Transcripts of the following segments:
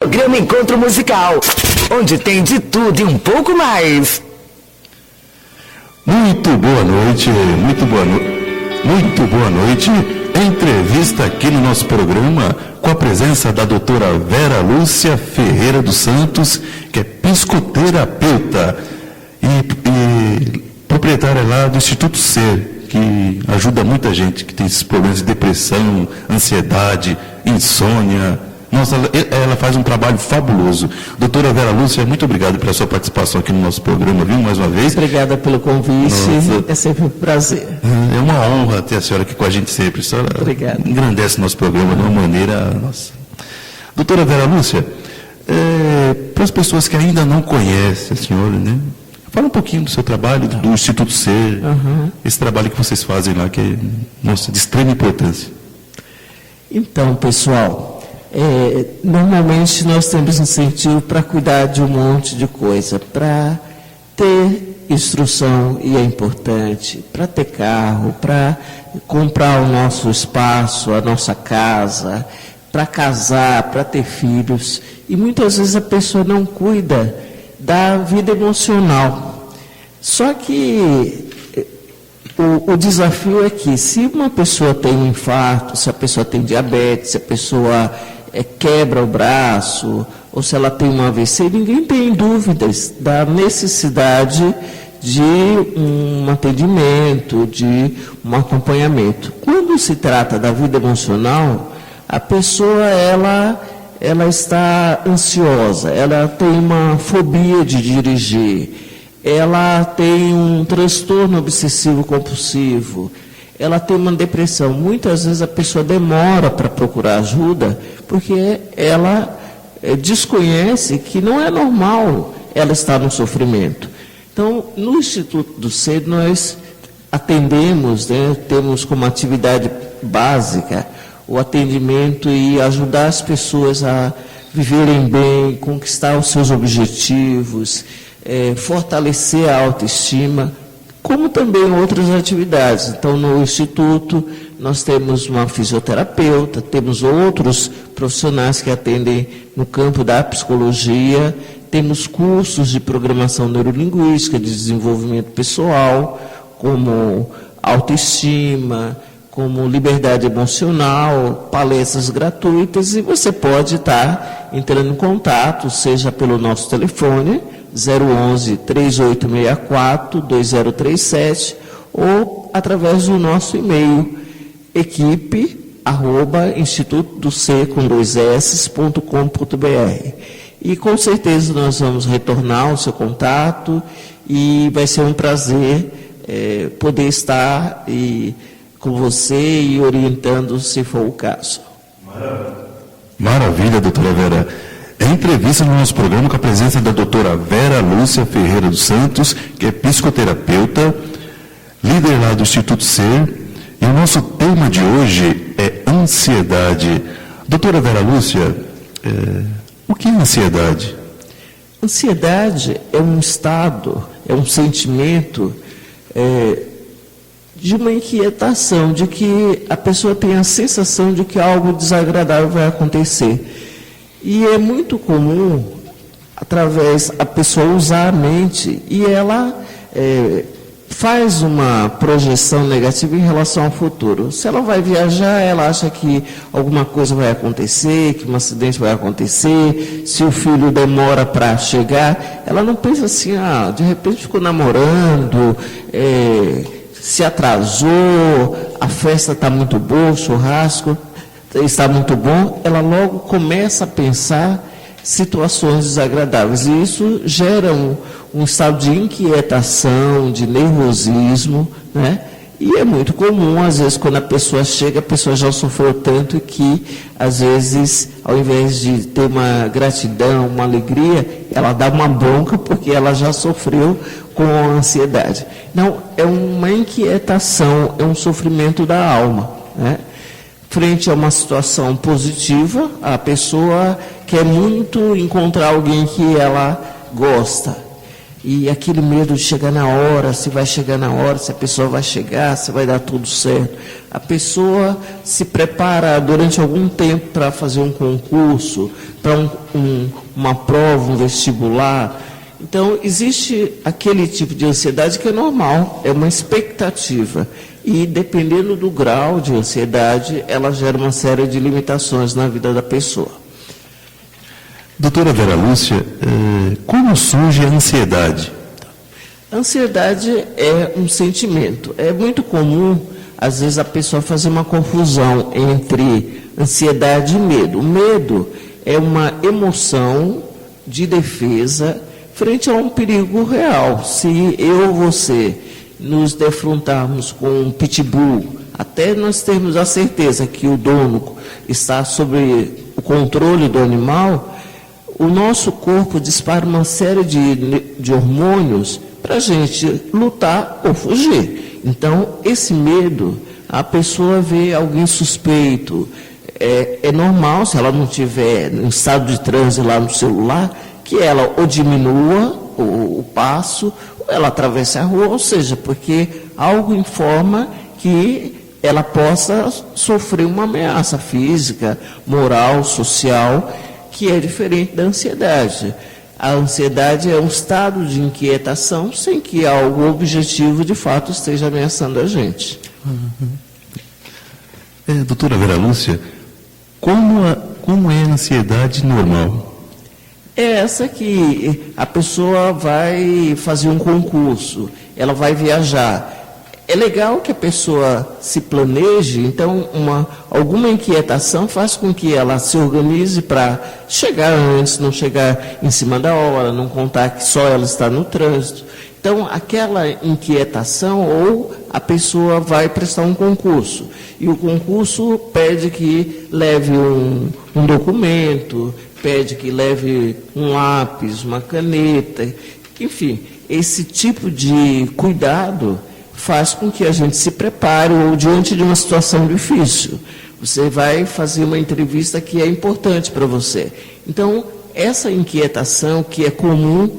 Programa Encontro Musical, onde tem de tudo e um pouco mais. Muito boa noite, muito boa noite. Entrevista aqui no nosso programa com a presença da doutora Vera Lúcia Ferreira dos Santos, que é psicoterapeuta e proprietária lá do Instituto Ser, que ajuda muita gente que tem esses problemas de depressão, ansiedade, insônia. Nossa, ela faz um trabalho fabuloso. Doutora Vera Lúcia, muito obrigado pela sua participação aqui no nosso programa, viu, mais uma vez. Obrigada pelo convite, é sempre um prazer. É uma honra ter a senhora aqui com a gente sempre. A senhora engrandece o nosso programa de uma maneira... Nossa. Doutora Vera Lúcia, para as pessoas que ainda não conhecem a senhora, né? Fala um pouquinho do seu trabalho, do Instituto Ser, esse trabalho que vocês fazem lá, que é, nossa, de extrema importância. Então, pessoal... normalmente nós temos incentivo para cuidar de um monte de coisa, para ter instrução, e é importante, para ter carro, para comprar o nosso espaço, a nossa casa, para casar, para ter filhos, e muitas vezes a pessoa não cuida da vida emocional. Só que o desafio é que, se uma pessoa tem um infarto, se a pessoa tem diabetes, se a pessoa quebra o braço, ou se ela tem um AVC, ninguém tem dúvidas da necessidade de um atendimento, de um acompanhamento. Quando se trata da vida emocional, a pessoa ela está ansiosa, ela tem uma fobia de dirigir, ela tem um transtorno obsessivo compulsivo, ela tem uma depressão. Muitas vezes a pessoa demora para procurar ajuda porque ela desconhece que não é normal ela estar no sofrimento. Então, no Instituto do Ser, nós atendemos, temos como atividade básica o atendimento e ajudar as pessoas a viverem bem, conquistar os seus objetivos, fortalecer a autoestima, como também outras atividades. Então, no Instituto, nós temos uma fisioterapeuta, temos outros profissionais que atendem no campo da psicologia, temos cursos de programação neurolinguística, de desenvolvimento pessoal, como autoestima, como liberdade emocional, palestras gratuitas, e você pode estar entrando em contato, seja pelo nosso telefone, 011-3864-2037, ou através do nosso e-mail, equipe@institutodoser.com.br. E com certeza nós vamos retornar o seu contato e vai ser um prazer poder estar com você e orientando, se for o caso. Maravilha, doutora Vera. Entrevista no nosso programa com a presença da doutora Vera Lúcia Ferreira dos Santos, que é psicoterapeuta, líder lá do Instituto Ser, e o nosso tema de hoje é ansiedade. Doutora Vera Lúcia, o que é ansiedade? Ansiedade é um estado, é um sentimento de uma inquietação, de que a pessoa tem a sensação de que algo desagradável vai acontecer. E é muito comum, através a pessoa usar a mente, e ela faz uma projeção negativa em relação ao futuro. Se ela vai viajar, ela acha que alguma coisa vai acontecer, que um acidente vai acontecer. Se o filho demora para chegar, ela não pensa assim, de repente ficou namorando, se atrasou, a festa está muito boa, o churrasco está muito bom. Ela logo começa a pensar situações desagradáveis, e isso gera um estado de inquietação, de nervosismo, né? E é muito comum, às vezes, quando a pessoa chega, a pessoa já sofreu tanto que, às vezes, ao invés de ter uma gratidão, uma alegria, ela dá uma bronca porque ela já sofreu com a ansiedade. Não, é uma inquietação, é um sofrimento da alma, né? Frente a uma situação positiva, a pessoa quer muito encontrar alguém que ela gosta. E aquele medo de chegar na hora, se vai chegar na hora, se a pessoa vai chegar, se vai dar tudo certo. A pessoa se prepara durante algum tempo para fazer um concurso, para uma prova, um vestibular. Então, existe aquele tipo de ansiedade que é normal, é uma expectativa. E, dependendo do grau de ansiedade, ela gera uma série de limitações na vida da pessoa. Doutora Vera Lúcia, como surge a ansiedade? A ansiedade é um sentimento. É muito comum, às vezes, a pessoa fazer uma confusão entre ansiedade e medo. O medo é uma emoção de defesa frente a um perigo real. Se eu ou você nos defrontarmos com um pitbull, até nós termos a certeza que o dono está sob o controle do animal, o nosso corpo dispara uma série de hormônios para a gente lutar ou fugir. Então, esse medo, a pessoa vê alguém suspeito, é normal, se ela não tiver em estado de transe lá no celular, que ela ou diminua o passo, ou ela atravesse a rua, ou seja, porque algo informa que ela possa sofrer uma ameaça física, moral, social, que é diferente da ansiedade. A ansiedade é um estado de inquietação sem que algo objetivo, de fato, esteja ameaçando a gente. Doutora Vera Lúcia, como é a ansiedade normal? É essa que a pessoa vai fazer um concurso, ela vai viajar. É legal que a pessoa se planeje, então alguma inquietação faz com que ela se organize para chegar antes, não chegar em cima da hora, não contar que só ela está no trânsito. Então, aquela inquietação, ou a pessoa vai prestar um concurso, e o concurso pede que leve um documento, pede que leve um lápis, uma caneta, enfim, esse tipo de cuidado faz com que a gente se prepare ou diante de uma situação difícil. Você vai fazer uma entrevista que é importante para você. Então, essa inquietação que é comum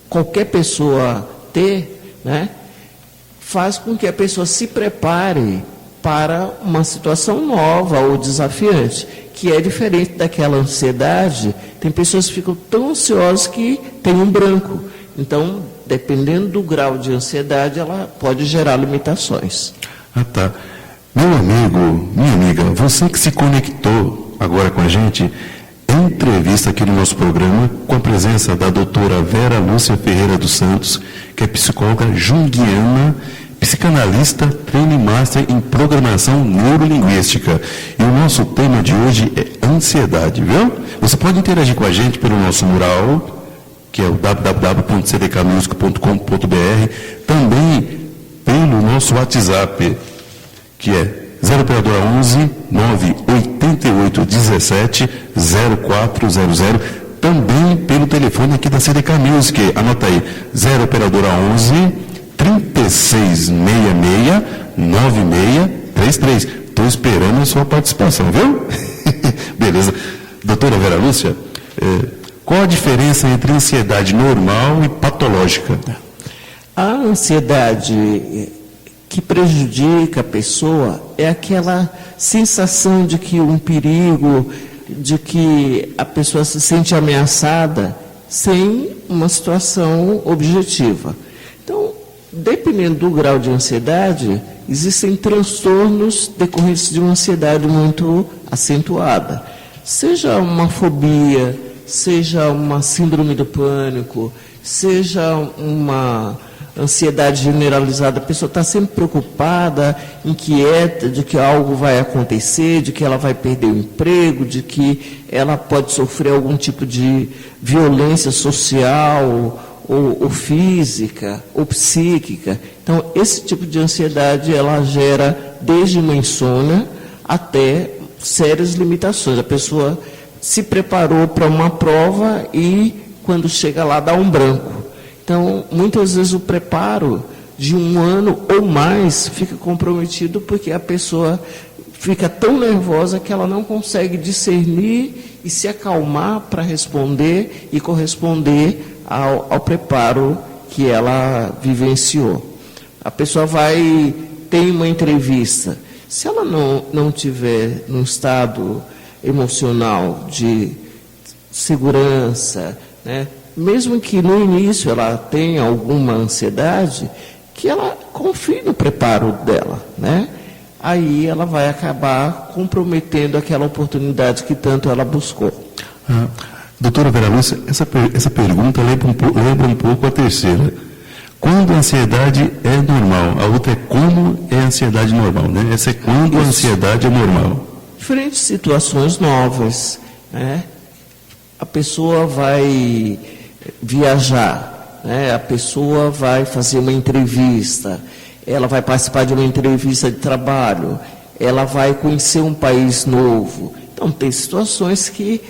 qualquer pessoa ter, né, faz com que a pessoa se prepare para uma situação nova ou desafiante, que é diferente daquela ansiedade. Tem pessoas que ficam tão ansiosas que tem um branco. Então, dependendo do grau de ansiedade, ela pode gerar limitações. Ah, tá. Meu amigo, minha amiga, você que se conectou agora com a gente, entrevista aqui no nosso programa com a presença da doutora Vera Lúcia Ferreira dos Santos, que é psicóloga junguiana, psicanalista, trainee master em programação neurolinguística. E o nosso tema de hoje é ansiedade, viu? Você pode interagir com a gente pelo nosso mural, que é o www.cdkmusic.com.br, também pelo nosso WhatsApp, que é 0 operadora 11 988 17 0400, também pelo telefone aqui da CDK Music, anota aí, 0 operadora 11 3666 9633. Estou esperando a sua participação, viu? Beleza. Doutora Vera Lúcia, qual a diferença entre ansiedade normal e patológica? A ansiedade que prejudica a pessoa é aquela sensação de que um perigo, de que a pessoa se sente ameaçada sem uma situação objetiva. Então, dependendo do grau de ansiedade, existem transtornos decorrentes de uma ansiedade muito acentuada. Seja uma fobia, seja uma síndrome do pânico, seja uma ansiedade generalizada, a pessoa está sempre preocupada, inquieta de que algo vai acontecer, de que ela vai perder o emprego, de que ela pode sofrer algum tipo de violência social, ou física, ou psíquica. Então, esse tipo de ansiedade, ela gera desde uma insônia até sérias limitações. A pessoa se preparou para uma prova e, quando chega lá, dá um branco. Então, muitas vezes o preparo de um ano ou mais fica comprometido porque a pessoa fica tão nervosa que ela não consegue discernir e se acalmar para responder e corresponder ao preparo que ela vivenciou. A pessoa tem uma entrevista. Se ela não tiver num estado emocional de segurança, né, mesmo que no início ela tenha alguma ansiedade, que ela confie no preparo dela, né? Aí ela vai acabar comprometendo aquela oportunidade que tanto ela buscou. Doutora Vera Lúcia, essa pergunta lembra um pouco a terceira. Quando a ansiedade é normal? A outra é como é a ansiedade normal, né? Essa é quando a ansiedade é normal. Diferentes situações novas, né? A pessoa vai viajar, né? A pessoa vai fazer uma entrevista, ela vai participar de uma entrevista de trabalho, ela vai conhecer um país novo. Então, tem situações que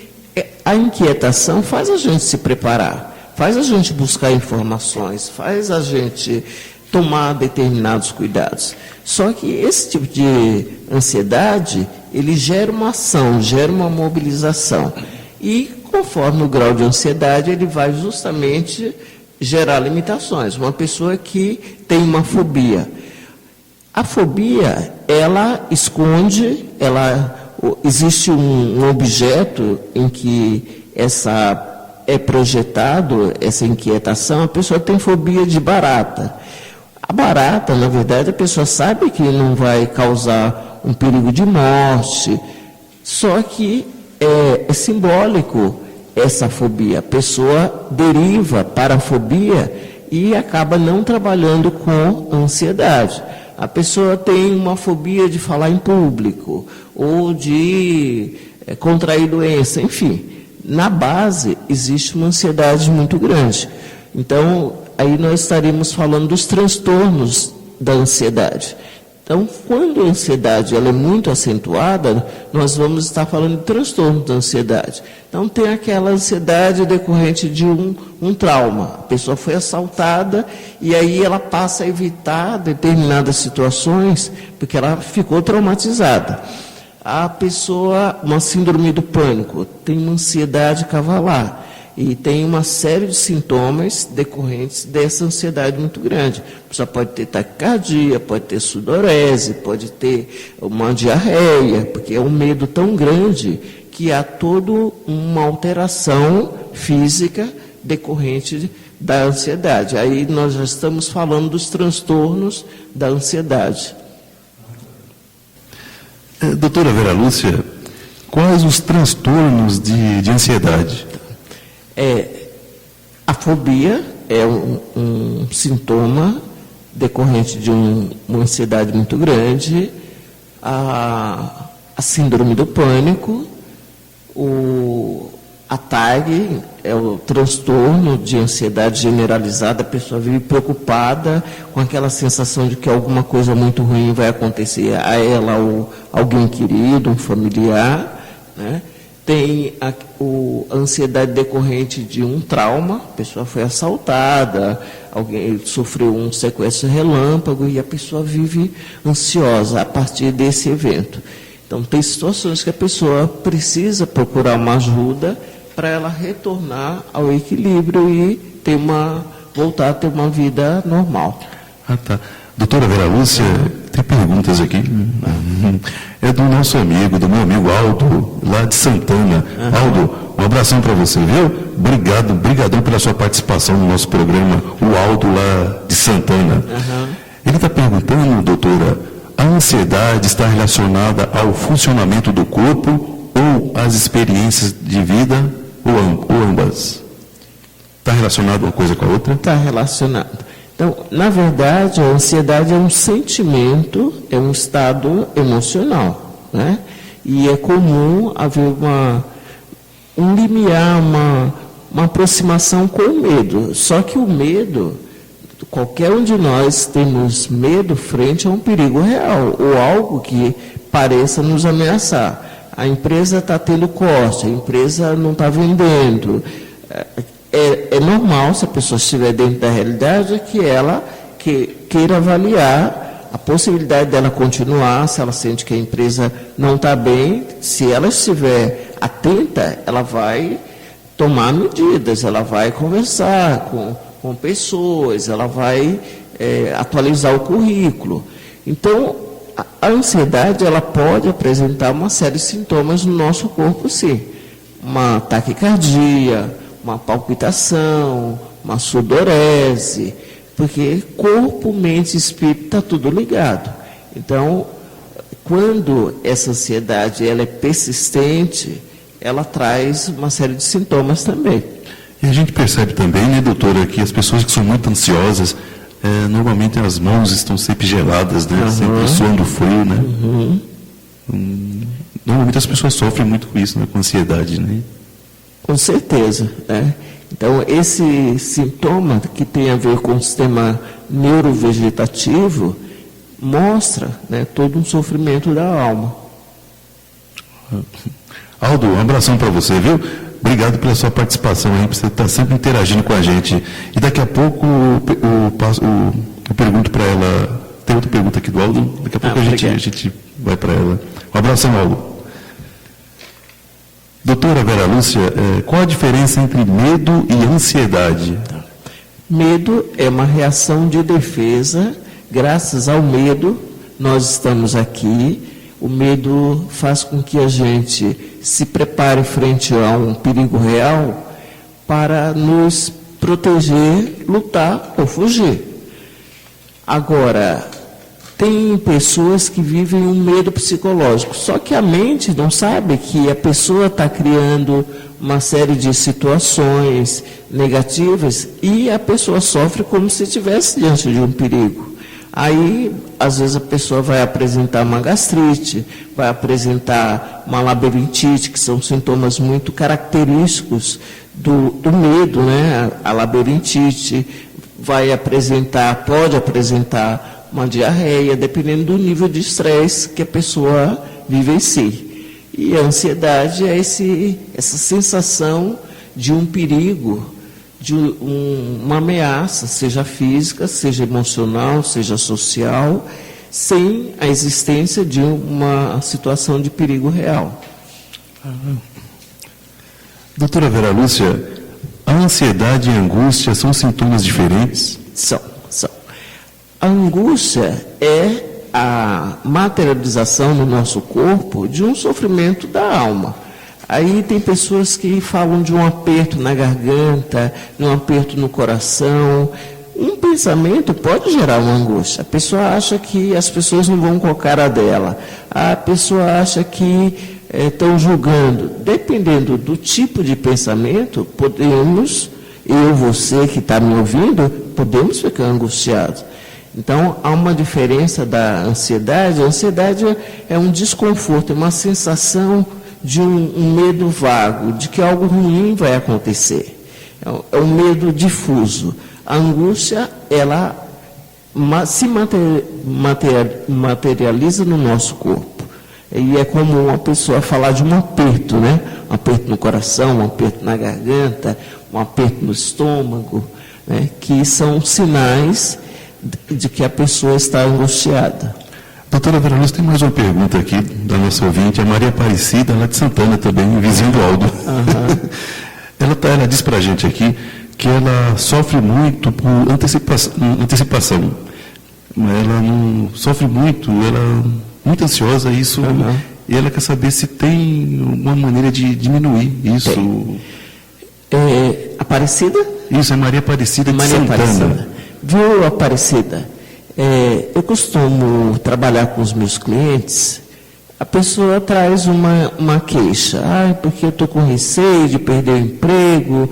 a inquietação faz a gente se preparar, faz a gente buscar informações, faz a gente tomar determinados cuidados. Só que esse tipo de ansiedade, ele gera uma ação, gera uma mobilização. E, conforme o grau de ansiedade, ele vai justamente gerar limitações. Uma pessoa que tem uma fobia. A fobia, ela esconde, existe um objeto em que é projetado essa inquietação. A pessoa tem fobia de barata. A barata, na verdade, a pessoa sabe que não vai causar um perigo de morte, só que é simbólico essa fobia. A pessoa deriva para a fobia e acaba não trabalhando com ansiedade. A pessoa tem uma fobia de falar em público, ou de contrair doença, enfim. Na base, existe uma ansiedade muito grande. Então, aí nós estaríamos falando dos transtornos da ansiedade. Então, quando a ansiedade ela é muito acentuada, nós vamos estar falando de transtorno da ansiedade. Então, tem aquela ansiedade decorrente de um trauma. A pessoa foi assaltada e aí ela passa a evitar determinadas situações porque ela ficou traumatizada. A pessoa, uma síndrome do pânico, tem uma ansiedade cavalar. E tem uma série de sintomas decorrentes dessa ansiedade muito grande. A pessoa pode ter taquicardia, pode ter sudorese, pode ter uma diarreia, porque é um medo tão grande que há toda uma alteração física decorrente da ansiedade. Aí nós já estamos falando dos transtornos da ansiedade. Doutora Vera Lúcia, quais os transtornos de ansiedade? A fobia é um sintoma decorrente de uma ansiedade muito grande, a síndrome do pânico, a TAG é o transtorno de ansiedade generalizada, a pessoa vive preocupada com aquela sensação de que alguma coisa muito ruim vai acontecer a ela ou alguém querido, um familiar, né? Tem a ansiedade decorrente de um trauma, a pessoa foi assaltada, alguém sofreu um sequestro relâmpago e a pessoa vive ansiosa a partir desse evento. Então, tem situações que a pessoa precisa procurar uma ajuda para ela retornar ao equilíbrio e voltar a ter uma vida normal. Tá. Doutora Vera Lúcia, tem perguntas aqui. É do nosso amigo, do meu amigo Aldo, lá de Santana. Aldo, um abração para você, viu? Obrigadão pela sua participação no nosso programa, o Aldo lá de Santana. Ele está perguntando, doutora, a ansiedade está relacionada ao funcionamento do corpo ou às experiências de vida ou ambas? Está relacionado uma coisa com a outra? Está relacionado. Então, na verdade, a ansiedade é um sentimento, é um estado emocional, né? E é comum haver um limiar, uma aproximação com o medo. Só que o medo, qualquer um de nós temos medo frente a um perigo real, ou algo que pareça nos ameaçar. A empresa está tendo corte, a empresa não está vendendo. É normal, se a pessoa estiver dentro da realidade, que ela queira avaliar a possibilidade dela continuar, se ela sente que a empresa não está bem. Se ela estiver atenta, ela vai tomar medidas, ela vai conversar com pessoas, ela vai atualizar o currículo. Então, a ansiedade, ela pode apresentar uma série de sintomas no nosso corpo, sim. Uma taquicardia, uma palpitação, uma sudorese, porque corpo, mente e espírito está tudo ligado. Então, quando essa ansiedade ela é persistente, ela traz uma série de sintomas também. E a gente percebe também, né, doutora, que as pessoas que são muito ansiosas, normalmente as mãos estão sempre geladas, né? Sempre suando frio, né? Normalmente as pessoas sofrem muito com isso, né? Com ansiedade, né? Com certeza, né? Então, esse sintoma que tem a ver com o sistema neurovegetativo mostra, né, todo um sofrimento da alma. Aldo, um abração para você, viu? Obrigado pela sua participação aí, você está sempre interagindo com a gente. E daqui a pouco eu pergunto para ela. Tem outra pergunta aqui do Aldo? Daqui a pouco a gente vai para ela. Um abração, Aldo. Doutora Vera Lúcia, qual a diferença entre medo e ansiedade? Medo é uma reação de defesa. Graças ao medo, nós estamos aqui. O medo faz com que a gente se prepare frente a um perigo real para nos proteger, lutar ou fugir. Agora, tem pessoas que vivem um medo psicológico, só que a mente não sabe que a pessoa está criando uma série de situações negativas e a pessoa sofre como se estivesse diante de um perigo. Aí, às vezes, a pessoa vai apresentar uma gastrite, vai apresentar uma labirintite, que são sintomas muito característicos do medo, né? A labirintite pode apresentar uma diarreia, dependendo do nível de estresse que a pessoa vive em si. E a ansiedade é essa sensação de um perigo, de uma ameaça, seja física, seja emocional, seja social, sem a existência de uma situação de perigo real. Doutora Vera Lúcia, a ansiedade e a angústia são sintomas diferentes? São. A angústia é a materialização no nosso corpo de um sofrimento da alma. Aí tem pessoas que falam de um aperto na garganta, de um aperto no coração. Um pensamento pode gerar uma angústia. A pessoa acha que as pessoas não vão com a cara dela. A pessoa acha que estão julgando. Dependendo do tipo de pensamento, podemos, você que está me ouvindo, podemos ficar angustiados. Então, há uma diferença da ansiedade. A ansiedade é um desconforto, é uma sensação de um medo vago, de que algo ruim vai acontecer. É um medo difuso. A angústia, ela se materializa no nosso corpo. E é comum uma pessoa falar de um aperto, né? Um aperto no coração, um aperto na garganta, um aperto no estômago, né? Que são sinais de que a pessoa está angustiada. Doutora Vera Lúcia, tem mais uma pergunta aqui da nossa ouvinte, a Maria Aparecida, lá de Santana também, vizinho do Aldo. Ela diz para a gente aqui que ela sofre muito por antecipação. Ela não sofre muito, ela é muito ansiosa, isso, e ela quer saber se tem uma maneira de diminuir isso. Aparecida? Isso, é Maria Aparecida de Maria Santana. Aparecida. Viu, Aparecida? Eu costumo trabalhar com os meus clientes, a pessoa traz uma queixa. Porque eu estou com receio de perder o emprego,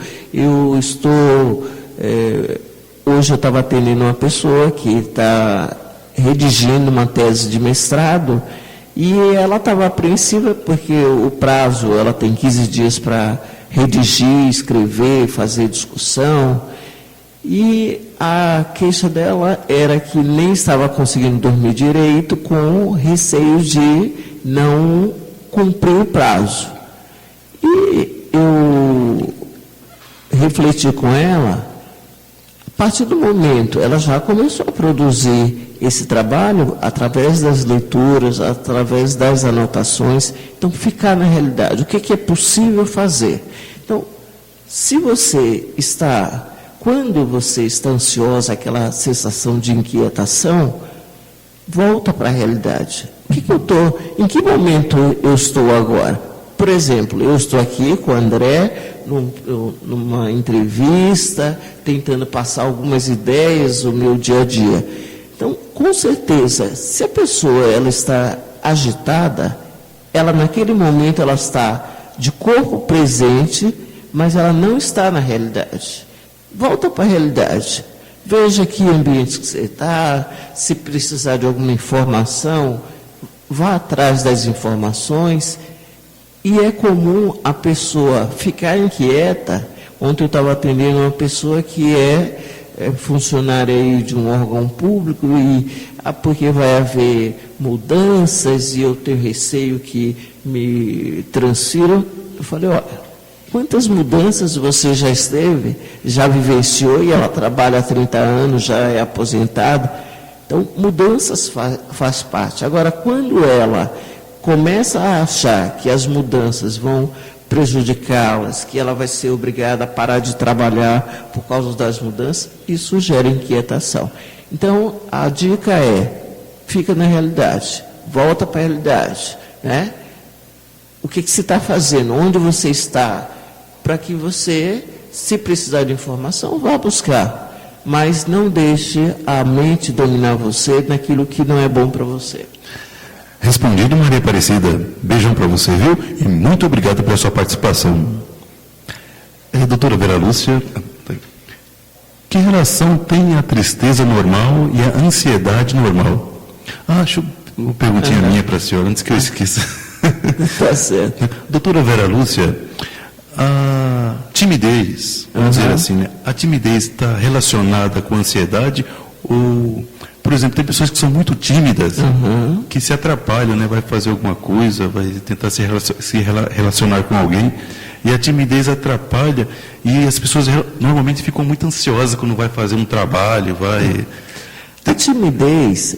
hoje eu estava atendendo uma pessoa que está redigindo uma tese de mestrado e ela estava apreensiva porque o prazo, ela tem 15 dias para redigir, escrever, fazer discussão. E a queixa dela era que nem estava conseguindo dormir direito com receio de não cumprir o prazo. E eu refleti com ela, a partir do momento, ela já começou a produzir esse trabalho através das leituras, através das anotações. Então, ficar na realidade, o que é possível fazer? Então, se você está Quando você está ansiosa, aquela sensação de inquietação, volta para a realidade. Em que momento eu estou agora? Por exemplo, eu estou aqui com o André, numa entrevista, tentando passar algumas ideias do meu dia a dia. Então, com certeza, se a pessoa ela está agitada, ela naquele momento ela está de corpo presente, mas ela não está na realidade. Volta para a realidade. Veja que ambiente que você está, se precisar de alguma informação, vá atrás das informações. E é comum a pessoa ficar inquieta. Ontem eu estava atendendo uma pessoa que é funcionária aí de um órgão público porque vai haver mudanças e eu tenho receio que me transfiram. Eu falei, olha, quantas mudanças você já esteve, já vivenciou, e ela trabalha há 30 anos, já é aposentada. Então, mudanças faz parte. Agora, quando ela começa a achar que as mudanças vão prejudicá-las, que ela vai ser obrigada a parar de trabalhar por causa das mudanças, isso gera inquietação. Então, a dica fica na realidade, volta para a realidade, né? O que você está fazendo? Onde você está? Para que você, se precisar de informação, vá buscar. Mas não deixe a mente dominar você naquilo que não é bom para você. Respondido, Maria Aparecida. Beijão para você, viu? E muito obrigado pela sua participação. Doutora Vera Lúcia, que relação tem a tristeza normal e a ansiedade normal? Acho uma perguntinha minha para a senhora, antes que eu esqueça. Tá certo. Doutora Vera Lúcia, a timidez, vamos dizer assim, né? A timidez está relacionada com a ansiedade ou... Por exemplo, tem pessoas que são muito tímidas, que se atrapalham, né? Vai fazer alguma coisa, vai tentar se relacionar com alguém, e a timidez atrapalha, e as pessoas normalmente ficam muito ansiosas quando vai fazer um trabalho, A timidez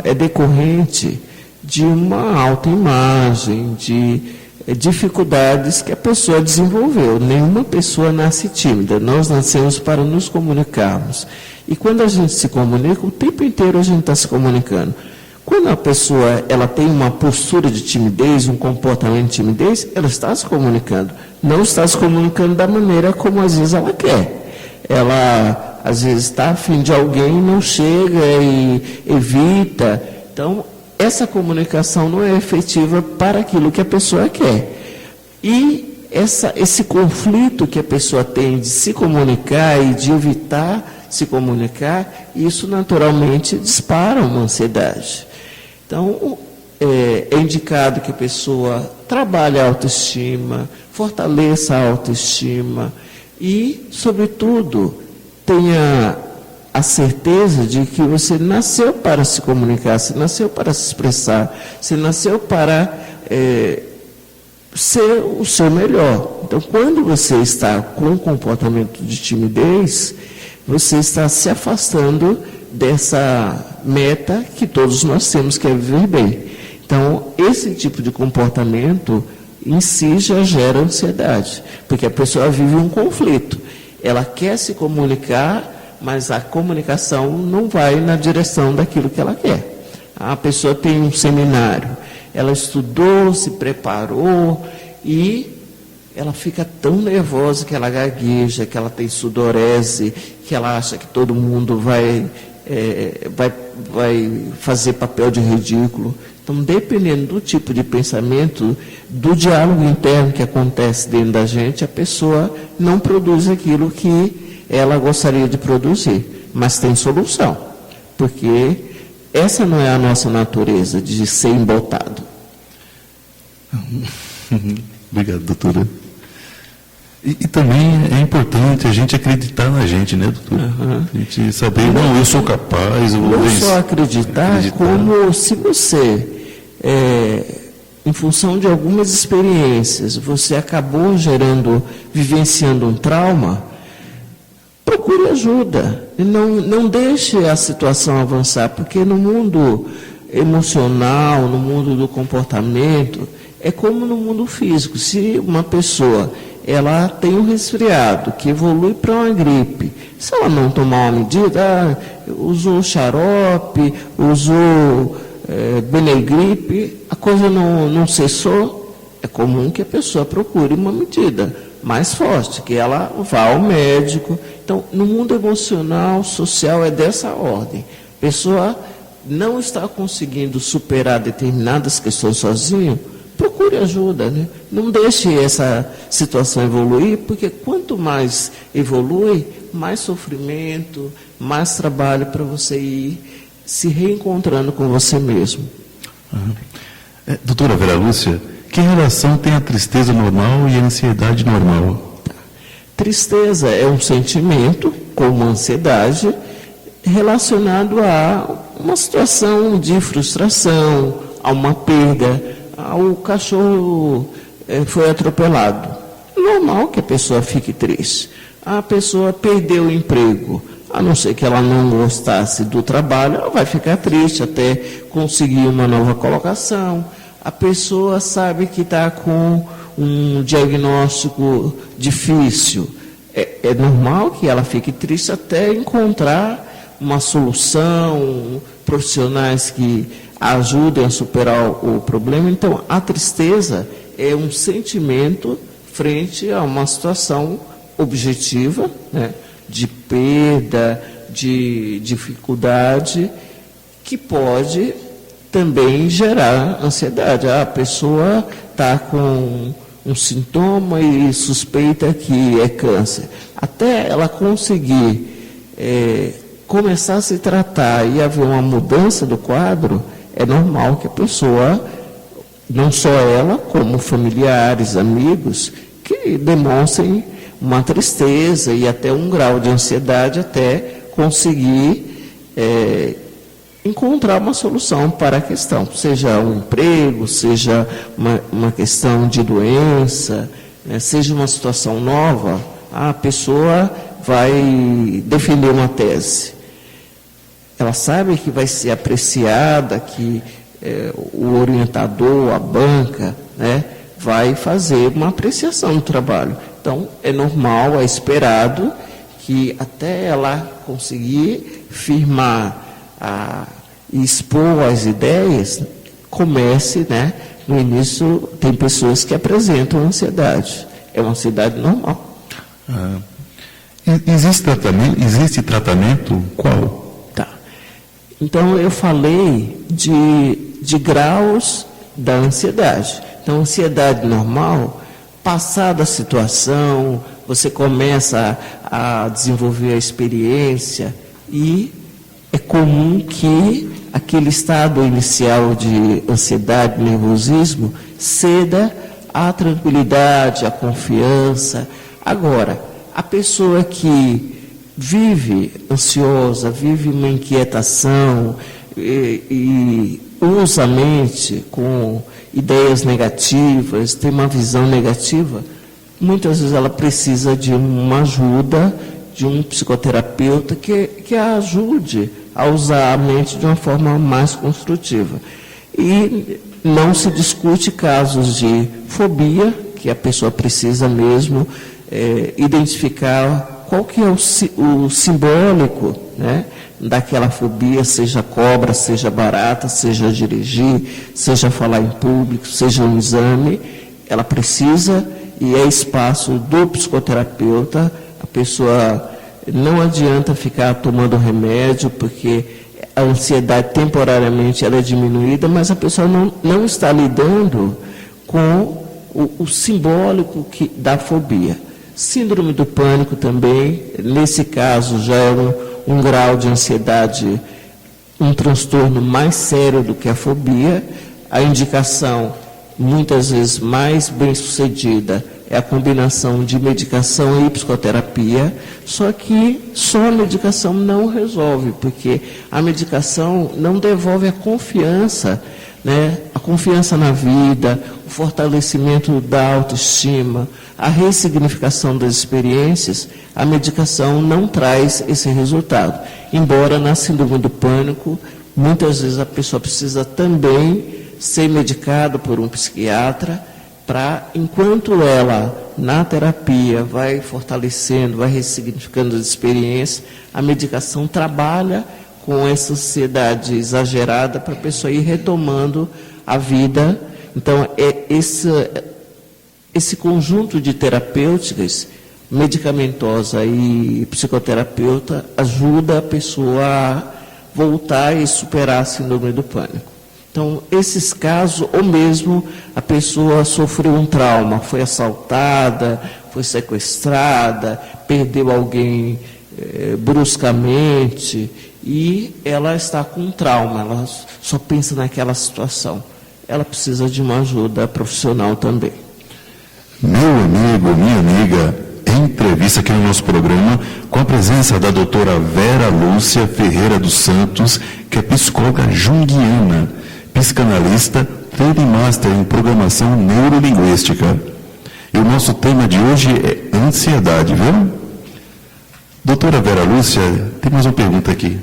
é decorrente de uma autoimagem, de dificuldades que a pessoa desenvolveu. Nenhuma pessoa nasce tímida, nós nascemos para nos comunicarmos. E quando a gente se comunica, o tempo inteiro a gente está se comunicando. Quando a pessoa ela tem uma postura de timidez, um comportamento de timidez, ela está se comunicando. Não está se comunicando da maneira como às vezes ela quer. Ela às vezes está afim de alguém, não chega e evita. Então, essa comunicação não é efetiva para aquilo que a pessoa quer. E esse conflito que a pessoa tem de se comunicar e de evitar se comunicar, isso naturalmente dispara uma ansiedade. Então, é indicado que a pessoa trabalhe a autoestima, fortaleça a autoestima e, sobretudo, tenha a certeza de que você nasceu para se comunicar, você nasceu para se expressar, você nasceu para ser o seu melhor. Então, quando você está com um comportamento de timidez, você está se afastando dessa meta que todos nós temos, que é viver bem. Então, esse tipo de comportamento em si já gera ansiedade, porque a pessoa vive um conflito. Ela quer se comunicar, mas a comunicação não vai na direção daquilo que ela quer. A pessoa tem um seminário, ela estudou, se preparou e ela fica tão nervosa que ela gagueja, que ela tem sudorese, que ela acha que todo mundo vai fazer papel de ridículo. Então, dependendo do tipo de pensamento, do diálogo interno que acontece dentro da gente, a pessoa não produz aquilo que ela gostaria de produzir. Mas tem solução, porque essa não é a nossa natureza de ser embotado. Obrigado, doutora. E também é importante a gente acreditar na gente, né, doutor? A gente saber, não, eu sou capaz. Não só acreditar, como se você, em função de algumas experiências, você acabou vivenciando um trauma, procure ajuda. Não deixe a situação avançar, porque no mundo emocional, no mundo do comportamento, é como no mundo físico. Se uma pessoa ela tem um resfriado que evolui para uma gripe. Se ela não tomar uma medida, usou xarope, usou Benegripe, a coisa não cessou, é comum que a pessoa procure uma medida mais forte, que ela vá ao médico. Então, no mundo emocional, social, é dessa ordem. A pessoa não está conseguindo superar determinadas questões sozinho, procure ajuda, né? Não deixe essa situação evoluir, porque quanto mais evolui, mais sofrimento, mais trabalho para você ir se reencontrando com você mesmo. Doutora Vera Lúcia, que relação tem a tristeza normal e a ansiedade normal? Tristeza é um sentimento, como a ansiedade, relacionado a uma situação de frustração, a uma perda. O cachorro foi atropelado. É normal que a pessoa fique triste. A pessoa perdeu o emprego. A não ser que ela não gostasse do trabalho, ela vai ficar triste até conseguir uma nova colocação. A pessoa sabe que está com um diagnóstico difícil. É normal que ela fique triste até encontrar uma solução, profissionais que ajudem a superar o problema. Então, a tristeza é um sentimento frente a uma situação objetiva, né, de perda, de dificuldade, que pode também gerar ansiedade. A pessoa está com um sintoma e suspeita que é câncer. Até ela conseguir começar a se tratar e haver uma mudança do quadro, é normal que a pessoa, não só ela, como familiares, amigos, que demonstrem uma tristeza e até um grau de ansiedade até conseguir encontrar uma solução para a questão, seja um emprego, seja uma questão de doença, né, seja uma situação nova. A pessoa vai defender uma tese. Ela sabe que vai ser apreciada, que o orientador, a banca, né, vai fazer uma apreciação do trabalho. Então, é normal, é esperado que até ela conseguir firmar e expor as ideias, comece, né, no início, tem pessoas que apresentam ansiedade. É uma ansiedade normal. Existe tratamento? Qual? Então, eu falei de graus da ansiedade. Então, ansiedade normal, passada a situação, você começa a desenvolver a experiência e é comum que aquele estado inicial de ansiedade, nervosismo, ceda à tranquilidade, à confiança. Agora, a pessoa que vive ansiosa, vive uma inquietação e usa a mente com ideias negativas, tem uma visão negativa, muitas vezes ela precisa de uma ajuda, de um psicoterapeuta que a ajude a usar a mente de uma forma mais construtiva. E não se discute casos de fobia, que a pessoa precisa mesmo identificar qual que é o simbólico, né, daquela fobia, seja cobra, seja barata, seja dirigir, seja falar em público, seja um exame. Ela precisa, e é espaço do psicoterapeuta. A pessoa não adianta ficar tomando remédio, porque a ansiedade temporariamente ela é diminuída, mas a pessoa não está lidando com o simbólico da fobia. Síndrome do pânico também, nesse caso já é um grau de ansiedade, um transtorno mais sério do que a fobia. A indicação, muitas vezes mais bem sucedida, é a combinação de medicação e psicoterapia, só que só a medicação não resolve, porque a medicação não devolve a confiança, né? A confiança na vida, o fortalecimento da autoestima, a ressignificação das experiências. A medicação não traz esse resultado. Embora na síndrome do pânico, muitas vezes a pessoa precisa também ser medicada por um psiquiatra, enquanto ela, na terapia, vai fortalecendo, vai ressignificando as experiências, a medicação trabalha com essa ansiedade exagerada para a pessoa ir retomando a vida. Então, esse conjunto de terapêuticas, medicamentosa e psicoterapeuta, ajuda a pessoa a voltar e superar a síndrome do pânico. Então, esses casos, ou mesmo a pessoa sofreu um trauma, foi assaltada, foi sequestrada, perdeu alguém bruscamente, e ela está com um trauma, ela só pensa naquela situação. Ela precisa de uma ajuda profissional também. Meu amigo, minha amiga, entrevista aqui no nosso programa com a presença da doutora Vera Lúcia Ferreira dos Santos, que é psicóloga junguiana, psicanalista, training master em programação neurolinguística. E o nosso tema de hoje é ansiedade, viu? Doutora Vera Lúcia, tem mais uma pergunta aqui,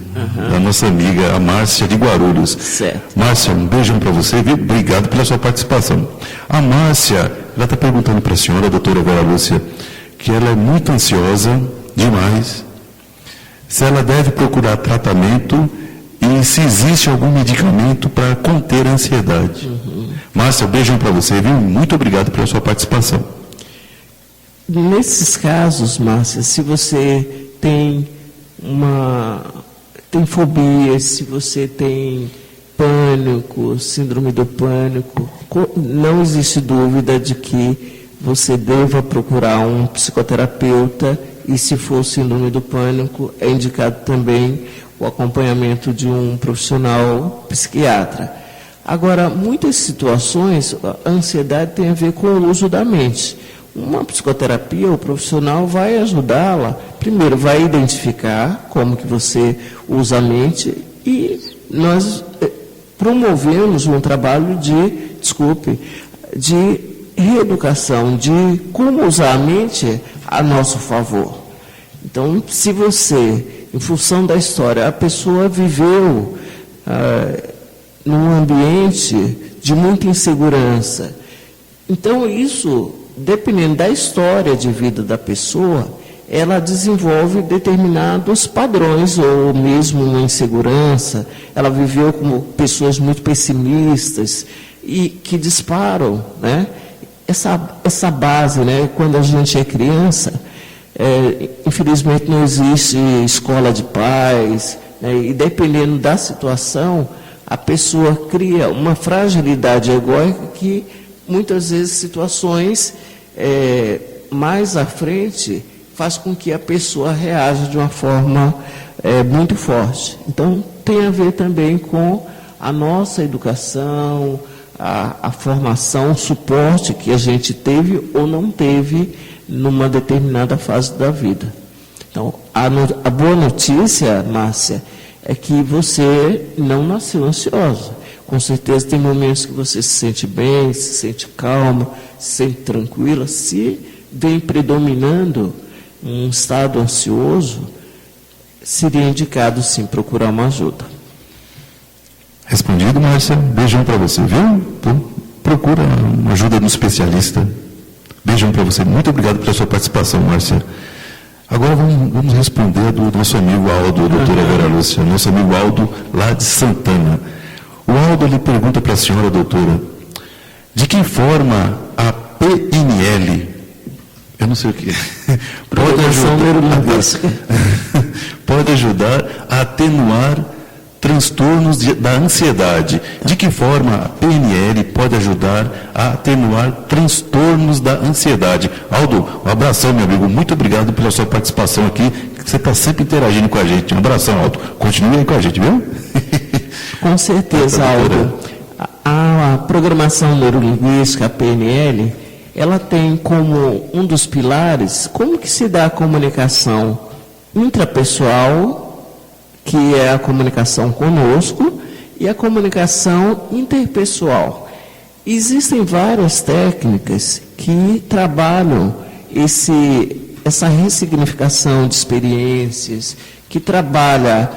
da nossa amiga, a Márcia de Guarulhos. Certo. Márcia, um beijão para você, viu? Obrigado pela sua participação. A Márcia, ela está perguntando para a senhora, doutora Vera Lúcia, que ela é muito ansiosa, demais, se ela deve procurar tratamento e se existe algum medicamento para conter a ansiedade. Márcia, um beijão para você, viu? Muito obrigado pela sua participação. Nesses casos, Márcia, se você tem fobia, se você tem pânico, síndrome do pânico, não existe dúvida de que você deva procurar um psicoterapeuta, e se for síndrome do pânico, é indicado também o acompanhamento de um profissional psiquiatra. Agora, muitas situações, a ansiedade tem a ver com o uso da mente. Uma psicoterapia, o profissional vai ajudá-la, primeiro vai identificar como que você usa a mente, e nós promovemos um trabalho de reeducação, de como usar a mente a nosso favor. Então, se você, em função da história, a pessoa viveu num ambiente de muita insegurança, então isso, dependendo da história de vida da pessoa, ela desenvolve determinados padrões, ou mesmo uma insegurança. Ela viveu como pessoas muito pessimistas e que disparam, né? Essa base, né? Quando a gente é criança, infelizmente não existe escola de paz, né? E dependendo da situação, a pessoa cria uma fragilidade egóica que muitas vezes situações mais à frente faz com que a pessoa reaja de uma forma muito forte. Então, tem a ver também com a nossa educação, a formação, o suporte que a gente teve ou não teve numa determinada fase da vida. Então, a boa notícia, Márcia, é que você não nasceu ansiosa. Com certeza tem momentos que você se sente bem, se sente calma, se sente tranquila. Se vem predominando um estado ansioso, seria indicado sim procurar uma ajuda. Respondido, Márcia. Beijão para você, viu? Então, procura uma ajuda no especialista. Beijão para você. Muito obrigado pela sua participação, Márcia. Agora vamos responder do nosso amigo Aldo, doutora Vera Lúcia, nosso amigo Aldo, lá de Santana. O Aldo, ele pergunta para a senhora, doutora, de que forma a PNL, eu não sei o que é, pode ajudar a atenuar transtornos da ansiedade. De que forma a PNL pode ajudar a atenuar transtornos da ansiedade? Aldo, um abração, meu amigo. Muito obrigado pela sua participação aqui. Você está sempre interagindo com a gente. Um abração, Aldo. Continue aí com a gente, viu? Com certeza, Aldo. A programação neurolinguística, a PNL, ela tem como um dos pilares como que se dá a comunicação intrapessoal, que é a comunicação conosco, e a comunicação interpessoal. Existem várias técnicas que trabalham essa ressignificação de experiências, que trabalha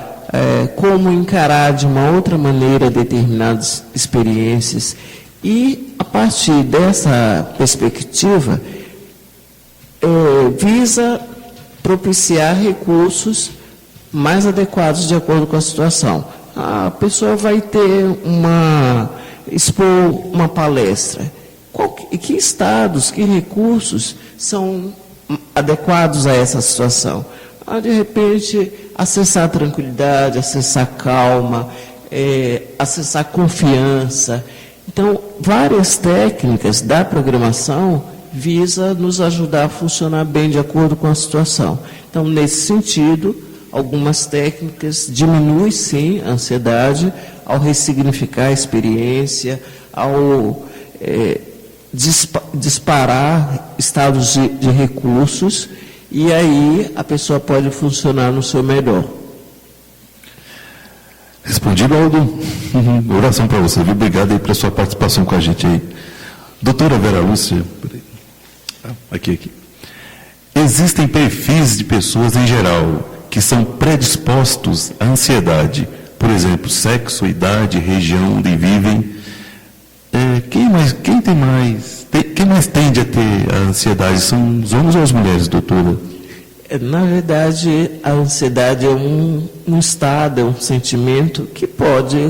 como encarar de uma outra maneira determinadas experiências. E a partir dessa perspectiva, visa propiciar recursos mais adequados de acordo com a situação. A pessoa vai expor uma palestra. Que estados, que recursos são adequados a essa situação? De repente, acessar a tranquilidade, acessar a calma, acessar a confiança. Então, várias técnicas da programação visa nos ajudar a funcionar bem de acordo com a situação. Então, nesse sentido, algumas técnicas diminuem, sim, a ansiedade ao ressignificar a experiência, ao disparar estados de recursos, e aí a pessoa pode funcionar no seu melhor. Respondido, Aldo. Oração para você, viu? Obrigado aí pela sua participação com a gente aí. Doutora Vera Lúcia, aqui. Existem perfis de pessoas em geral que são predispostos à ansiedade, por exemplo, sexo, idade, região onde vivem. Quem mais tende a ter a ansiedade? São os homens ou as mulheres, doutora? Na verdade, a ansiedade é um estado, é um sentimento que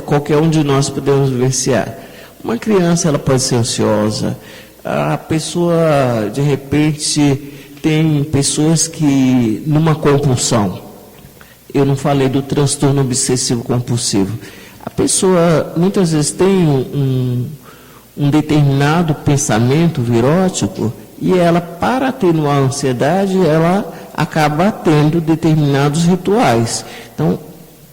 qualquer um de nós podemos vivenciar. Uma criança, ela pode ser ansiosa. A pessoa, de repente, tem pessoas que, numa compulsão, eu não falei do transtorno obsessivo compulsivo. A pessoa, muitas vezes, tem um determinado pensamento virótico e ela, para atenuar a ansiedade, ela acaba tendo determinados rituais. Então,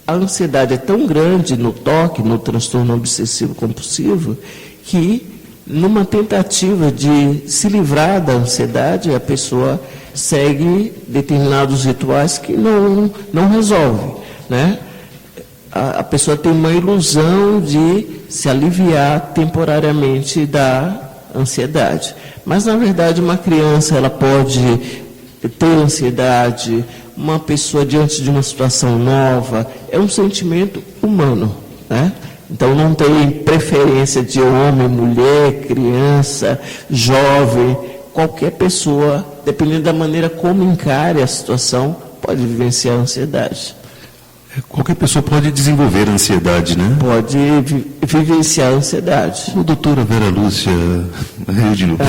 a ansiedade é tão grande no TOC, no transtorno obsessivo compulsivo, que numa tentativa de se livrar da ansiedade, a pessoa segue determinados rituais que não resolvem, né? A pessoa tem uma ilusão de se aliviar temporariamente da ansiedade. Mas, na verdade, uma criança, ela pode ter ansiedade, uma pessoa diante de uma situação nova, é um sentimento humano, né? Então, não tem preferência de homem, mulher, criança, jovem, qualquer pessoa, dependendo da maneira como encare a situação, pode vivenciar a ansiedade. Qualquer pessoa pode desenvolver ansiedade, né? Pode vivenciar a ansiedade. Doutora Vera Lúcia, de novo.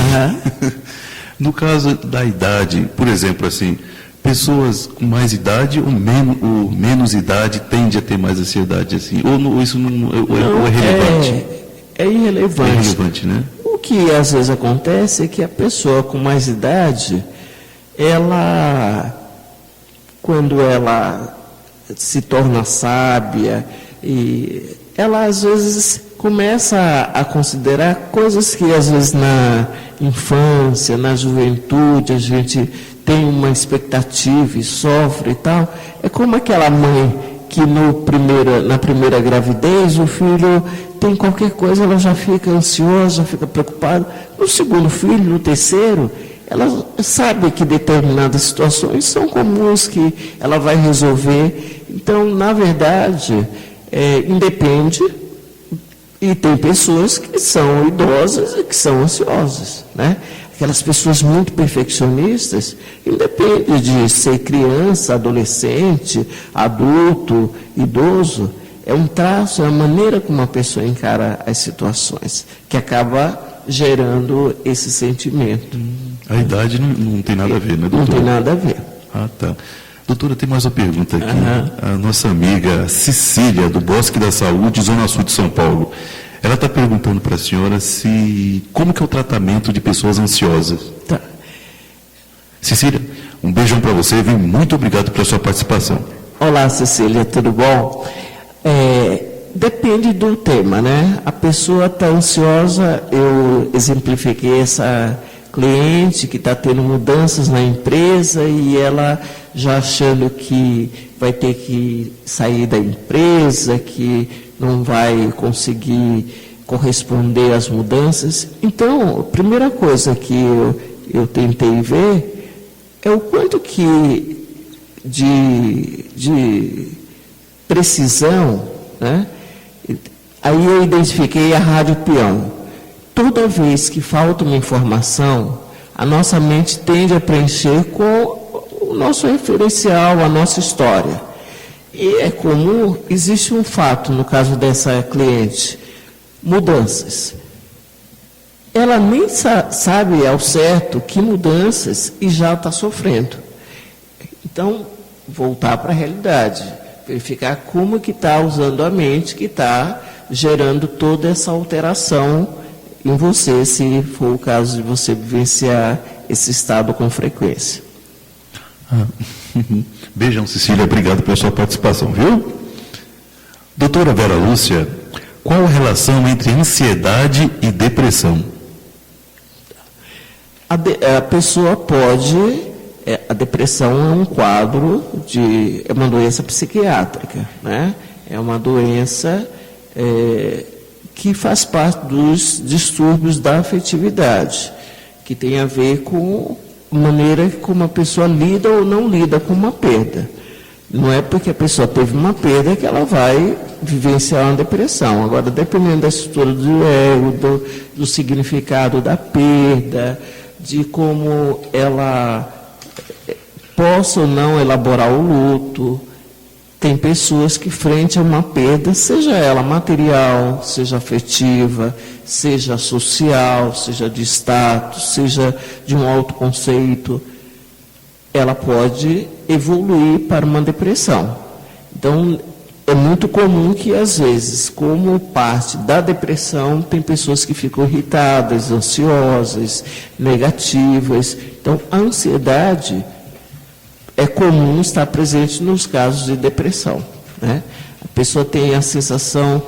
No caso da idade, por exemplo, assim, pessoas com mais idade ou menos idade tendem a ter mais ansiedade, assim? Ou isso não é relevante? É irrelevante. É irrelevante, né? O que às vezes acontece é que a pessoa com mais idade, quando ela se torna sábia, e ela às vezes começa a considerar coisas que às vezes na infância, na juventude, a gente tem uma expectativa e sofre e tal. É como aquela mãe que na primeira gravidez, o filho tem qualquer coisa, ela já fica ansiosa, fica preocupada. No segundo filho, no terceiro, ela sabe que determinadas situações são comuns, que ela vai resolver. Então, na verdade, independe, e tem pessoas que são idosas e que são ansiosas, né? Aquelas pessoas muito perfeccionistas, independe de ser criança, adolescente, adulto, idoso, é um traço, é a maneira como a pessoa encara as situações, que acaba gerando esse sentimento. A idade não tem nada a ver, né, doutora? Não tem nada a ver. Ah, tá. Doutora, tem mais uma pergunta aqui. A nossa amiga Cecília, do Bosque da Saúde, Zona Sul de São Paulo. Ela está perguntando para a senhora como que é o tratamento de pessoas ansiosas. Tá. Cecília, um beijão para você, viu? Muito obrigado pela sua participação. Olá, Cecília, tudo bom? Depende do tema, né? A pessoa está ansiosa, eu exemplifiquei essa cliente que está tendo mudanças na empresa e ela já achando que vai ter que sair da empresa, que não vai conseguir corresponder às mudanças. Então, a primeira coisa que eu tentei ver é o quanto que de precisão, né? Aí eu identifiquei a rádio peão. toda vez que falta uma informação, a nossa mente tende a preencher com o nosso referencial, a nossa história. E é comum, existe um fato no caso dessa cliente, mudanças. Ela nem sabe ao certo que mudanças e já está sofrendo. Então, voltar para a realidade, verificar como que está usando a mente, que está gerando toda essa alteração em você, se for o caso de você vivenciar esse estado com frequência. Beijão, Cecília, obrigado pela sua participação, viu? Doutora Vera Lúcia, qual a relação entre ansiedade e depressão? A pessoa pode, a depressão é um quadro é uma doença psiquiátrica, né? É uma doença que faz parte dos distúrbios da afetividade, que tem a ver com a maneira como a pessoa lida ou não lida com uma perda. Não é porque a pessoa teve uma perda que ela vai vivenciar uma depressão. Agora, dependendo da estrutura do ego, do significado da perda, de como ela possa ou não elaborar o luto, tem pessoas que, frente a uma perda, seja ela material, seja afetiva, seja social, seja de status, seja de um autoconceito, ela pode evoluir para uma depressão. Então, é muito comum que, às vezes, como parte da depressão, tem pessoas que ficam irritadas, ansiosas, negativas. Então, a ansiedade é comum estar presente nos casos de depressão, né? A pessoa tem a sensação,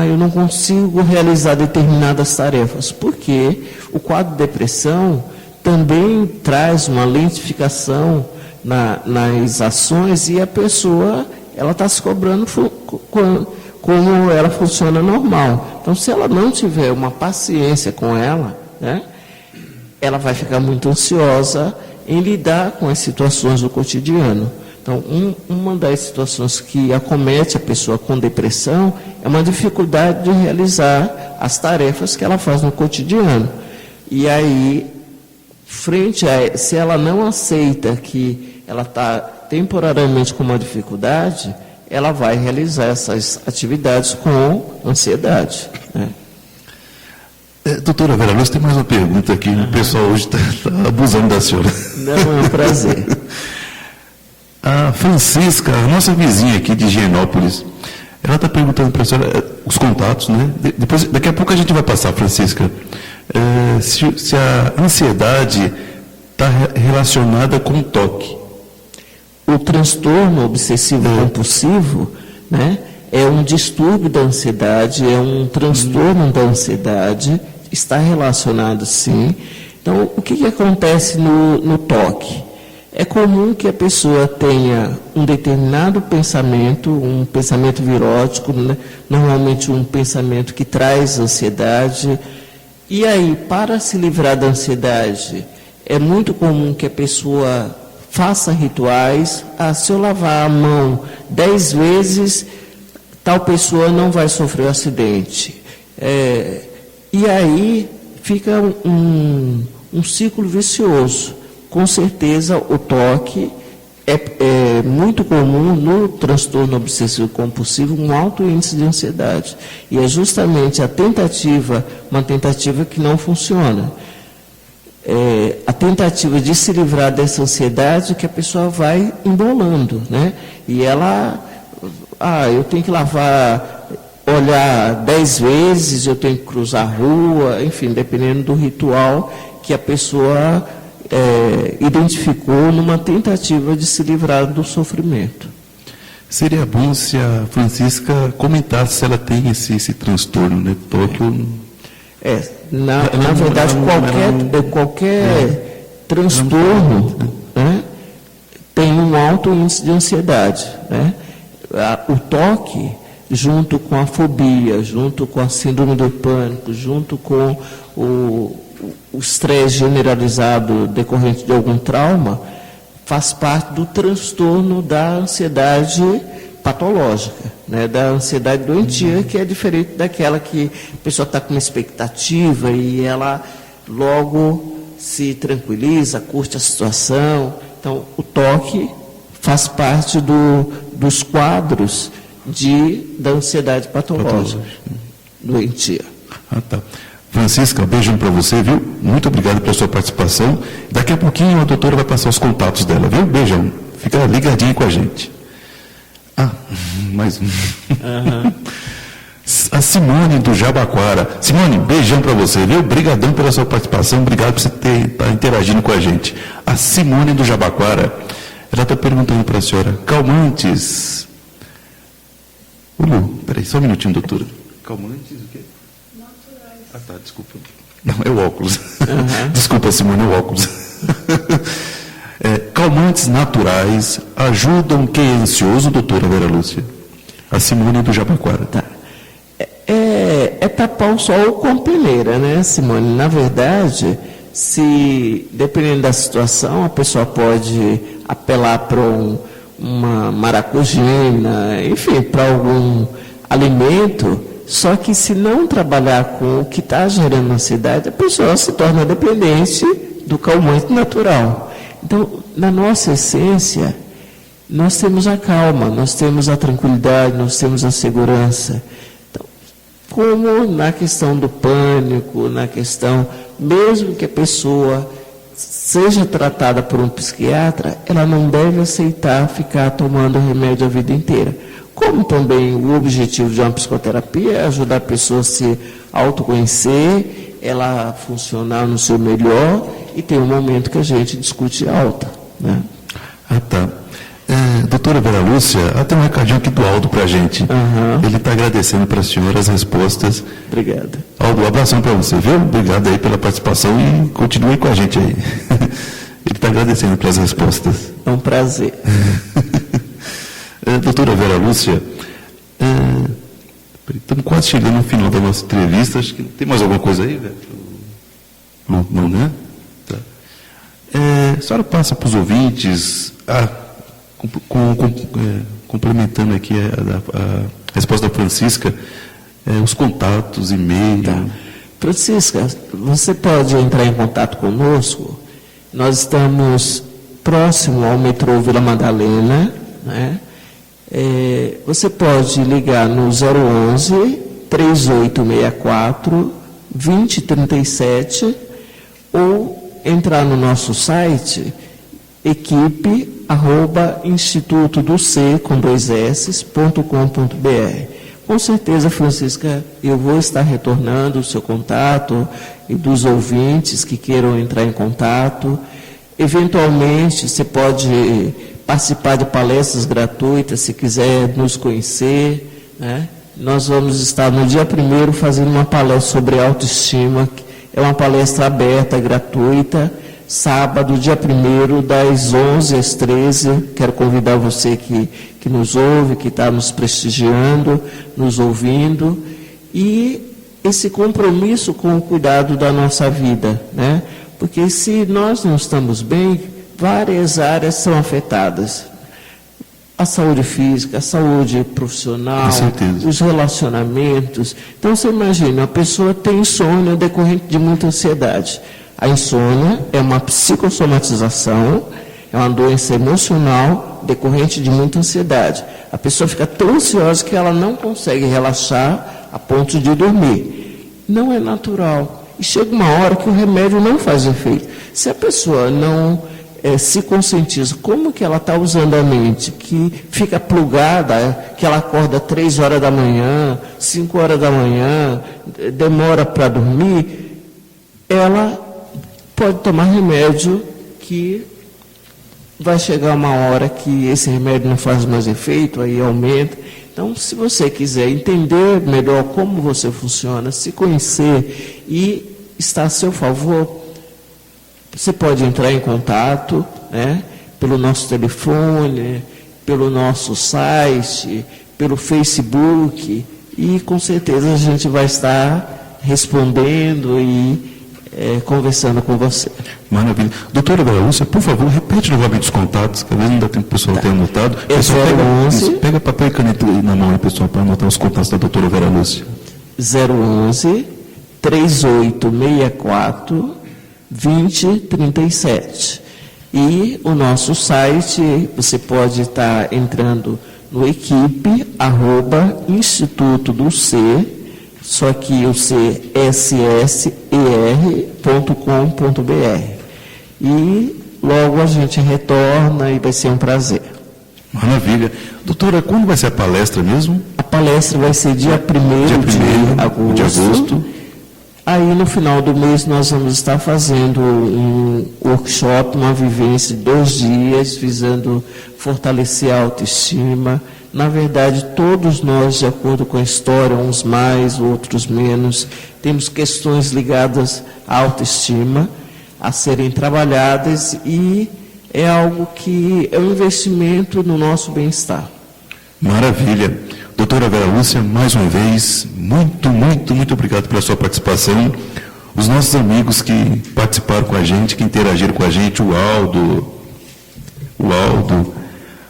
eu não consigo realizar determinadas tarefas, porque o quadro de depressão também traz uma lentificação nas ações e a pessoa ela está se cobrando como ela funciona normal. Então, se ela não tiver uma paciência com ela, né, ela vai ficar muito ansiosa em lidar com as situações do cotidiano. Então, uma das situações que acomete a pessoa com depressão é uma dificuldade de realizar as tarefas que ela faz no cotidiano. E aí, se ela não aceita que ela está temporariamente com uma dificuldade, ela vai realizar essas atividades com ansiedade, né? Doutora Vera Lúcia, tem mais uma pergunta aqui. O pessoal hoje está abusando da senhora. Não, é um prazer. A Francisca, a nossa vizinha aqui de Higienópolis, ela está perguntando para a senhora os contatos, né? Daqui a pouco a gente vai passar, Francisca, se a ansiedade está relacionada com o toque. O transtorno obsessivo-compulsivo, né, é um distúrbio da ansiedade, é um transtorno da ansiedade, está relacionado sim. Então, o que acontece no toque? É comum que a pessoa tenha um determinado pensamento, um pensamento virótico, né, normalmente um pensamento que traz ansiedade, e aí, para se livrar da ansiedade, é muito comum que a pessoa faça rituais. Se eu lavar a mão 10 vezes, tal pessoa não vai sofrer um acidente. E aí fica um ciclo vicioso. Com certeza o toque é muito comum no transtorno obsessivo compulsivo, um alto índice de ansiedade. E é justamente uma tentativa que não funciona. A tentativa de se livrar dessa ansiedade que a pessoa vai embolando, né? E ela, eu tenho que olhar 10 vezes, eu tenho que cruzar a rua, enfim, dependendo do ritual que a pessoa identificou numa tentativa de se livrar do sofrimento. Seria bom se a Francisca comentasse se ela tem esse transtorno, né? Toque. Na verdade, qualquer transtorno, né, tem um alto índice de ansiedade, né? O toque, junto com a fobia, junto com a síndrome do pânico, junto com o estresse generalizado decorrente de algum trauma, faz parte do transtorno da ansiedade patológica, né, da ansiedade doentia, que é diferente daquela que a pessoa está com uma expectativa e ela logo se tranquiliza, curte a situação. Então, o toque faz parte dos quadros da ansiedade patológica doentia. Ah, tá. Francisca, um beijão para você, viu? Muito obrigado pela sua participação. Daqui a pouquinho a doutora vai passar os contatos dela, viu? Beijão. Fica ligadinho com a gente. Ah, mais um. Uhum. A Simone do Jabaquara. Simone, beijão para você, viu? Obrigadão pela sua participação, obrigado por você estar interagindo com a gente. A Simone do Jabaquara, ela está perguntando para a senhora, calmantes... Lu, peraí, só um minutinho, doutora. Calmantes o quê? Naturais. Ah, tá, desculpa. Não, é o óculos. Uhum. Desculpa, Simone, é o óculos. Calmantes naturais ajudam quem é ansioso, doutora Vera Lúcia? A Simone do Jabaquara. Tá. É tapar o sol com a peneira, né, Simone? Na verdade, dependendo da situação, a pessoa pode apelar para uma maracujina, enfim, para algum alimento, só que se não trabalhar com o que está gerando ansiedade, a pessoa se torna dependente do calmante natural. Então, na nossa essência, nós temos a calma, nós temos a tranquilidade, nós temos a segurança. Então, como na questão do pânico, na questão, mesmo que a pessoa seja tratada por um psiquiatra, ela não deve aceitar ficar tomando remédio a vida inteira. Como também o objetivo de uma psicoterapia é ajudar a pessoa a se autoconhecer, ela funcionar no seu melhor, e tem um momento que a gente discute alta, né? Ah, tá. Doutora Vera Lúcia, tem um recadinho aqui do Aldo para a gente. Uhum. Ele está agradecendo para a senhora as respostas. Obrigado. Aldo, um abração para você, viu? Obrigado aí pela participação e continue com a gente aí. Ele está agradecendo pelas respostas. É um prazer. Doutora Vera Lúcia, estamos quase chegando no final da nossa entrevista. Acho que tem mais alguma coisa aí, Vera? Não, né? Tá. A senhora passa para os ouvintes, complementando aqui a resposta da Francisca, os contatos, e-mail. Tá. Francisca, você pode entrar em contato conosco. Nós estamos próximo ao metrô Vila Madalena, né? Você pode ligar no 011 3864 2037 ou entrar no nosso site equipe@institutodoc.com.br. Com certeza, Francisca, eu vou estar retornando o seu contato e dos ouvintes que queiram entrar em contato. Eventualmente, você pode participar de palestras gratuitas, se quiser nos conhecer, né? Nós vamos estar no dia 1º fazendo uma palestra sobre autoestima, é uma palestra aberta, gratuita, sábado, dia 1º, das 11 às 13. Quero convidar você que nos ouve, que está nos prestigiando, nos ouvindo, e esse compromisso com o cuidado da nossa vida, né? Porque se nós não estamos bem, várias áreas são afetadas. A saúde física, a saúde profissional, os relacionamentos. Então, você imagina, a pessoa tem insônia decorrente de muita ansiedade. A insônia é uma psicossomatização, é uma doença emocional decorrente de muita ansiedade. A pessoa fica tão ansiosa que ela não consegue relaxar a ponto de dormir. Não é natural. E chega uma hora que o remédio não faz efeito. Se a pessoa não se conscientiza como que ela está usando a mente, que fica plugada, que ela acorda 3 horas da manhã, 5 horas da manhã, demora para dormir, ela pode tomar remédio que vai chegar uma hora que esse remédio não faz mais efeito, aí aumenta. Então, se você quiser entender melhor como você funciona, se conhecer e estar a seu favor, você pode entrar em contato, né, pelo nosso telefone, pelo nosso site, pelo Facebook, e com certeza a gente vai estar respondendo e conversando com você. Maravilha. Doutora Vera Lúcia, por favor, repete novamente os contatos, que às vezes não dá tempo para o pessoal ter anotado. É 011. Pega papel e caneta aí na mão aí, pessoal, para anotar os contatos da doutora Vera Lúcia. 011 3864 2037. E o nosso site, você pode estar entrando no equipe@instituto do C, só que o C sser.com.br. E logo a gente retorna e vai ser um prazer. Maravilha. Doutora, quando vai ser a palestra mesmo? A palestra vai ser dia 1º de agosto. Aí, no final do mês, nós vamos estar fazendo um workshop, uma vivência de 2 dias, visando fortalecer a autoestima. Na verdade, todos nós, de acordo com a história, uns mais, outros menos, temos questões ligadas à autoestima a serem trabalhadas e é algo que é um investimento no nosso bem-estar. Maravilha. Doutora Vera Lúcia, mais uma vez, muito obrigado pela sua participação. Os nossos amigos que participaram com a gente, que interagiram com a gente, o Aldo,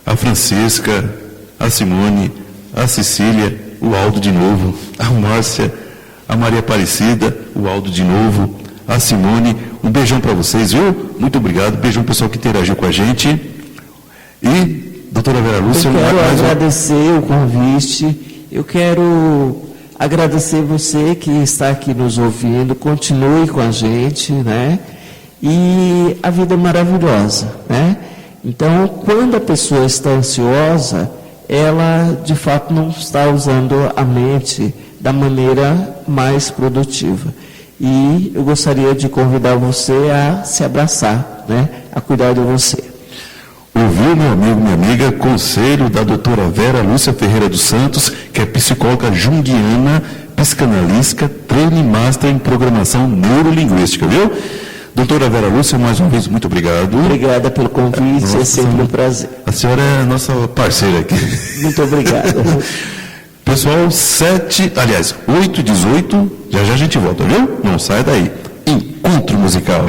a Francisca, a Simone, a Cecília, o Aldo de novo, a Márcia, a Maria Aparecida, o Aldo de novo, a Simone, um beijão para vocês, viu? Muito obrigado, beijão pessoal que interagiu com a gente. E doutora Vera Lúcia, eu quero agradecer o convite, eu quero agradecer você que está aqui nos ouvindo, continue com a gente, né? E a vida é maravilhosa, né? Então, quando a pessoa está ansiosa, ela de fato não está usando a mente da maneira mais produtiva. E eu gostaria de convidar você a se abraçar, né? A cuidar de você. Ouviu, meu amigo, minha amiga, conselho da doutora Vera Lúcia Ferreira dos Santos, que é psicóloga junguiana, psicanalista, treine master em programação neurolinguística, viu? Doutora Vera Lúcia, mais uma vez, muito obrigado. Obrigada pelo convite, é sempre um prazer. A senhora é a nossa parceira aqui. Muito obrigado. Pessoal, 8h18, já a gente volta, viu? Não sai daí. Encontro musical.